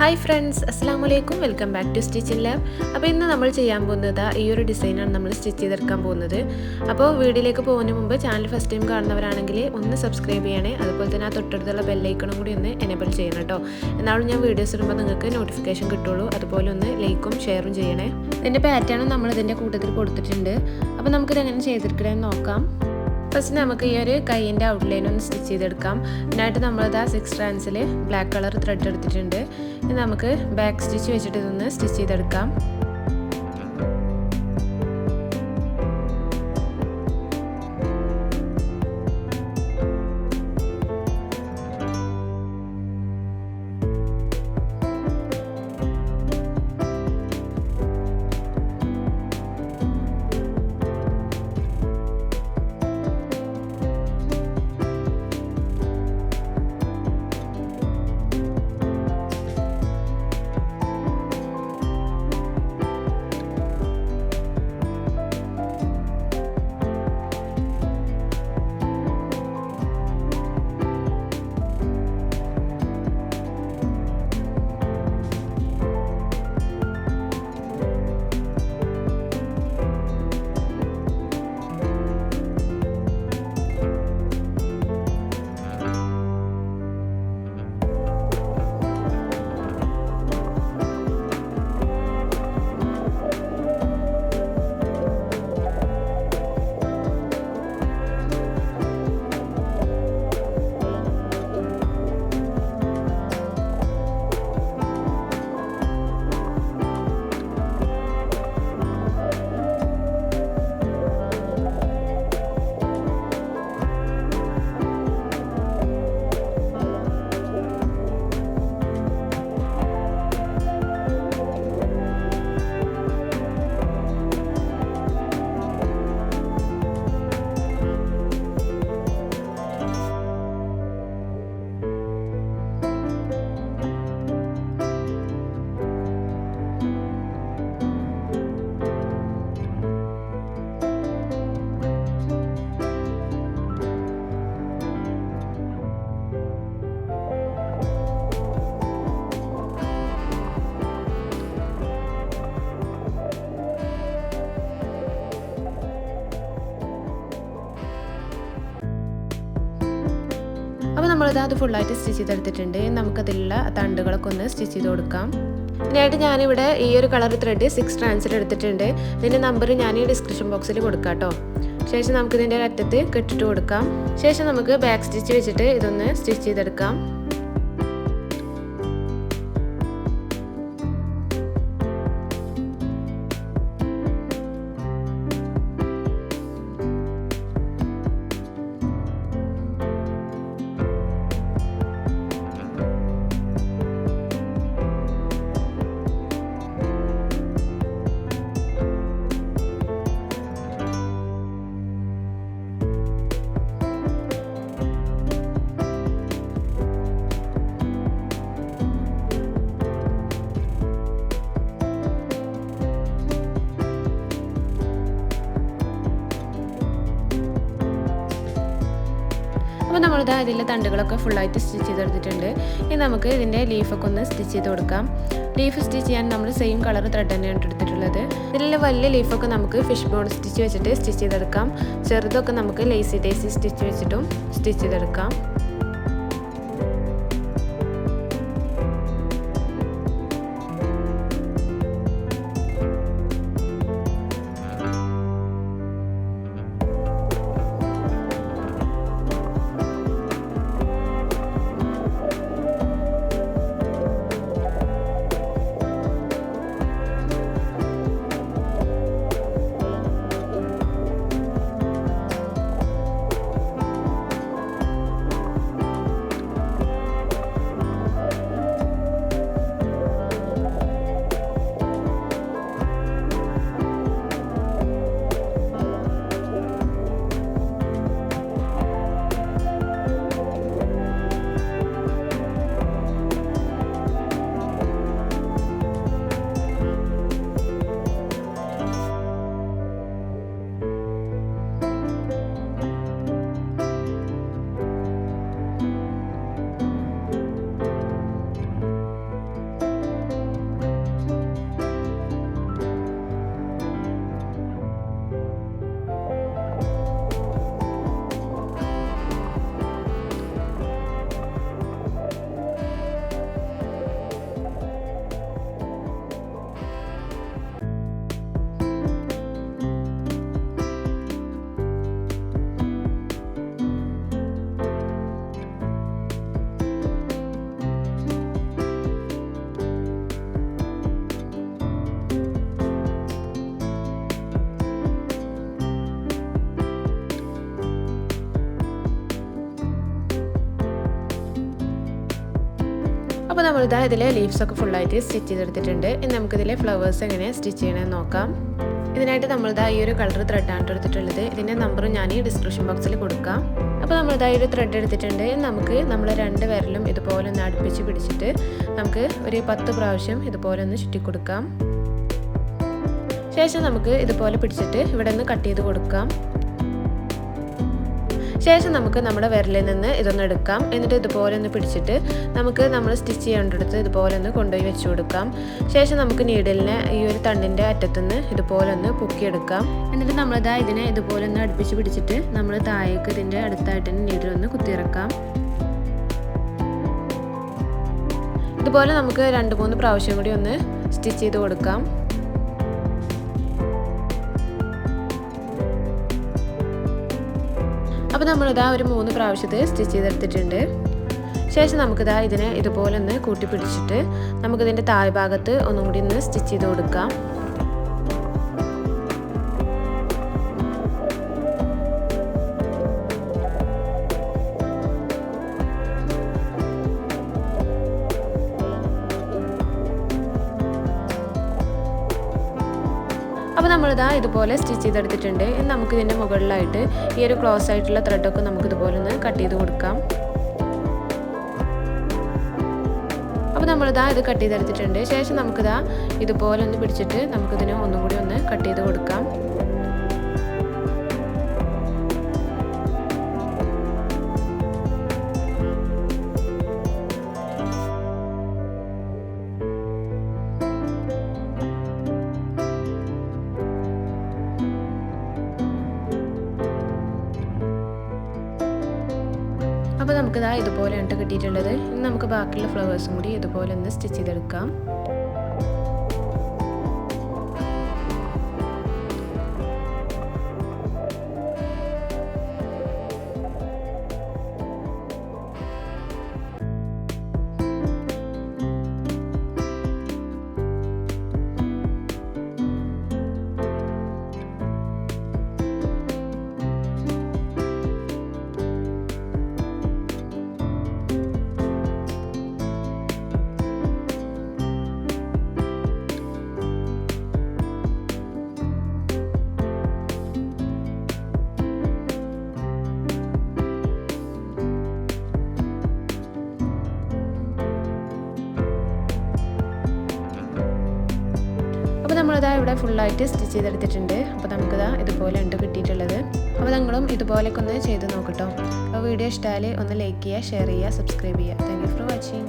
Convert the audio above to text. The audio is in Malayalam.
ഹായ് ഫ്രണ്ട്സ്, അസ്സലാമു അലൈക്കും. Welcome back to stitching lab. അപ്പോൾ ഇന്ന് നമ്മൾ ചെയ്യാൻ പോകുന്നത് ഈ ഒരു ഡിസൈനാണ് നമ്മൾ സ്റ്റിച്ച് ചെയ്തെടുക്കാൻ പോകുന്നത്. അപ്പോൾ വീഡിയോയിലേക്ക് പോകുന്നതിന് മുമ്പ് ചാനൽ ഫസ്റ്റ് ടൈം കാണുന്നവരാണെങ്കിൽ ഒന്ന് സബ്സ്ക്രൈബ് ചെയ്യണേ. അതുപോലെ തന്നെ ആ തൊട്ടടുത്തുള്ള ബെല്ലൈക്കണും കൂടി ഒന്ന് എനേബിൾ ചെയ്യണം കേട്ടോ. എന്നാലും ഞാൻ വീഡിയോസ് ഇടുമ്പോൾ നിങ്ങൾക്ക് നോട്ടിഫിക്കേഷൻ കിട്ടുള്ളൂ. അതുപോലെ ഒന്ന് ലൈക്കും ഷെയറും ചെയ്യണേ. ഇതിൻ്റെ പാറ്റേണും നമ്മൾ ഇതിൻ്റെ കൂട്ടത്തിൽ കൊടുത്തിട്ടുണ്ട്. അപ്പോൾ നമുക്കിത് എങ്ങനെ ചെയ്തെടുക്കണമെന്ന് നോക്കാം. ഫസ്റ്റ് നമുക്ക് ഈ ഒരു കൈയിൻ്റെ ഔട്ട്ലൈൻ ഒന്ന് സ്റ്റിച്ച് ചെയ്തെടുക്കാം. ഇതിനായിട്ട് നമ്മളിത് 6 സ്ട്രാൻഡ്സിൽ ബ്ലാക്ക് കളർ ത്രെഡ് എടുത്തിട്ടുണ്ട്. ഇനി നമുക്ക് ബാക്ക് സ്റ്റിച്ച് വെച്ചിട്ട് ഇതൊന്ന് സ്റ്റിച്ച് ചെയ്തെടുക്കാം. അപ്പോൾ നമ്മളിത് ഫുള്ളായിട്ട് സ്റ്റിച്ച് ചെയ്തെടുത്തിട്ടുണ്ട്. നമുക്കതിലുള്ള തണ്ടുകളൊക്കെ ഒന്ന് സ്റ്റിച്ച് ചെയ്ത് കൊടുക്കാം. ഇതിനായിട്ട് ഞാനിവിടെ ഈ ഒരു കളർ ത്രെഡ് 6 സ്ട്രാൻഡ്സിൽ എടുത്തിട്ടുണ്ട്. ഇതിൻ്റെ നമ്പർ ഞാൻ ഈ ഡിസ്ക്രിപ്ഷൻ ബോക്സിൽ കൊടുക്കാം കേട്ടോ. ശേഷം നമുക്കിതിൻ്റെ അറ്റത്ത് കെട്ടിട്ട് കൊടുക്കാം. ശേഷം നമുക്ക് ബാക്ക് സ്റ്റിച്ച് വെച്ചിട്ട് ഇതൊന്ന് സ്റ്റിച്ച് ചെയ്തെടുക്കാം. അപ്പോൾ നമ്മളിത് ഇതിലെ തണ്ടുകളൊക്കെ ഫുള്ളായിട്ട് സ്റ്റിച്ച് ചെയ്തെടുത്തിട്ടുണ്ട്. ഇനി നമുക്ക് ഇതിൻ്റെ ലീഫൊക്കെ ഒന്ന് സ്റ്റിച്ച് ചെയ്ത് കൊടുക്കാം. ലീഫ് സ്റ്റിച്ച് ചെയ്യാൻ നമ്മൾ സെയിം കളർ ത്രെഡ് തന്നെയാണ് എടുത്തിട്ടുള്ളത്. ഇതിലെ വലിയ ലീഫൊക്കെ നമുക്ക് ഫിഷ് ബോൺ സ്റ്റിച്ച് വെച്ചിട്ട് സ്റ്റിച്ച് ചെയ്തെടുക്കാം. ചെറുതൊക്കെ നമുക്ക് ലേസി ഡേസി സ്റ്റിച്ച് വെച്ചിട്ടും സ്റ്റിച്ച് ചെയ്തെടുക്കാം. അപ്പോൾ നമ്മളിതാ ഇതിലെ ലീവ്സൊക്കെ ഫുള്ളായിട്ട് സ്റ്റിച്ച് ചെയ്തെടുത്തിട്ടുണ്ട്. ഇനി നമുക്കിതിലെ ഫ്ലവേഴ്സ് എങ്ങനെ സ്റ്റിച്ച് ചെയ്യണമെന്ന് നോക്കാം. ഇതിനായിട്ട് നമ്മളിതാ ഈ ഒരു കളർ ത്രെഡാണ് എടുത്തിട്ടുള്ളത്. ഇതിൻ്റെ നമ്പർ ഞാൻ ഈ ഡിസ്ക്രിപ്ഷൻ ബോക്സിൽ കൊടുക്കാം. അപ്പോൾ നമ്മളിതാ ഈ ഒരു ത്രെഡ് എടുത്തിട്ടുണ്ട്. നമുക്ക് നമ്മൾ 2 വിരലും ഇതുപോലെ ഒന്ന് അടുപ്പിച്ച് പിടിച്ചിട്ട് നമുക്ക് ഒരു 10 പ്രാവശ്യം ഇതുപോലെ ഒന്ന് ചുറ്റിക്കൊടുക്കാം. ശേഷം നമുക്ക് ഇതുപോലെ പിടിച്ചിട്ട് ഇവിടെ നിന്ന് കട്ട് ചെയ്ത് കൊടുക്കാം. ശേഷം നമുക്ക് നമ്മുടെ വിരലിൽ നിന്ന് ഇതൊന്ന് എടുക്കാം. എന്നിട്ട് ഇതുപോലെ ഒന്ന് പിടിച്ചിട്ട് നമുക്ക് നമ്മൾ സ്റ്റിച്ച് ചെയ്യേണ്ടടുത്ത് ഇതുപോലെ ഒന്ന് കൊണ്ടുപോയി വെച്ച് കൊടുക്കാം. ശേഷം നമുക്ക് നീഡിലിനെ ഈ ഒരു തണ്ടിൻ്റെ അറ്റത്തുനിന്ന് ഇതുപോലെ ഒന്ന് പൊക്കിയെടുക്കാം. എന്നിട്ട് നമ്മളിതാ ഇതിനെ ഇതുപോലെ ഒന്ന് അടുപ്പിച്ച് പിടിച്ചിട്ട് നമ്മൾ താഴേക്ക് ഇതിൻ്റെ അടുത്തായിട്ട് തന്നെ നീഡിലൊന്ന് കുത്തിയിറക്കാം. ഇതുപോലെ നമുക്ക് 2-3 പ്രാവശ്യം കൂടി ഒന്ന് സ്റ്റിച്ച് ചെയ്ത് കൊടുക്കാം. അപ്പോൾ നമ്മളിതാ ഒരു 3 പ്രാവശ്യത്തെ സ്റ്റിച്ച് ചെയ്തെടുത്തിട്ടുണ്ട്. ശേഷം നമുക്കിതാ ഇതിനെ ഇതുപോലെ ഒന്ന് കൂട്ടി പിടിച്ചിട്ട് നമുക്കിതിൻ്റെ താഴ്ഭാഗത്ത് ഒന്നും കൂടി ഒന്ന് സ്റ്റിച്ച് ചെയ്ത് കൊടുക്കാം. അപ്പോൾ നമ്മളിതാ ഇതുപോലെ സ്റ്റിച്ച് ചെയ്തെടുത്തിട്ടുണ്ട്. ഇനി നമുക്കിതിൻ്റെ മുകളിലായിട്ട് ഈ ഒരു ക്ലോസ് ആയിട്ടുള്ള ത്രെഡൊക്കെ നമുക്കിതുപോലെ ഒന്ന് കട്ട് ചെയ്ത് കൊടുക്കാം. അപ്പോൾ നമ്മളിതാ ഇത് കട്ട് ചെയ്തെടുത്തിട്ടുണ്ട്. ശേഷം നമുക്കിതാ ഇതുപോലെ ഒന്ന് പിടിച്ചിട്ട് നമുക്കിതിനെ ഒന്നും കൂടി ഒന്ന് കട്ട് ചെയ്ത് കൊടുക്കാം. അപ്പോൾ നമുക്കിതാ ഇതുപോലെയാണ് കിട്ടിയിട്ടുള്ളത്. ഇനി നമുക്ക് ബാക്കിയുള്ള ഫ്ലവേഴ്സും കൂടി ഇതുപോലെ ഒന്ന് സ്റ്റിച്ച് ചെയ്തെടുക്കാം. അപ്പോൾ നമ്മളിതാ ഇവിടെ ഫുള്ളായിട്ട് സ്റ്റിച്ച് ചെയ്തെടുത്തിട്ടുണ്ട്. അപ്പോൾ നമുക്കിതാ ഇതുപോലെ ഉണ്ട് കിട്ടിയിട്ടുള്ളത്. അപ്പോൾ നിങ്ങളും ഇതുപോലെയൊക്കെ ഒന്ന് ചെയ്ത് നോക്കട്ടോ. അപ്പോൾ വീഡിയോ ഇഷ്ടമായാൽ ഒന്ന് ലൈക്ക് ചെയ്യുക, ഷെയർ ചെയ്യുക, സബ്സ്ക്രൈബ് ചെയ്യുക. Thank you for watching.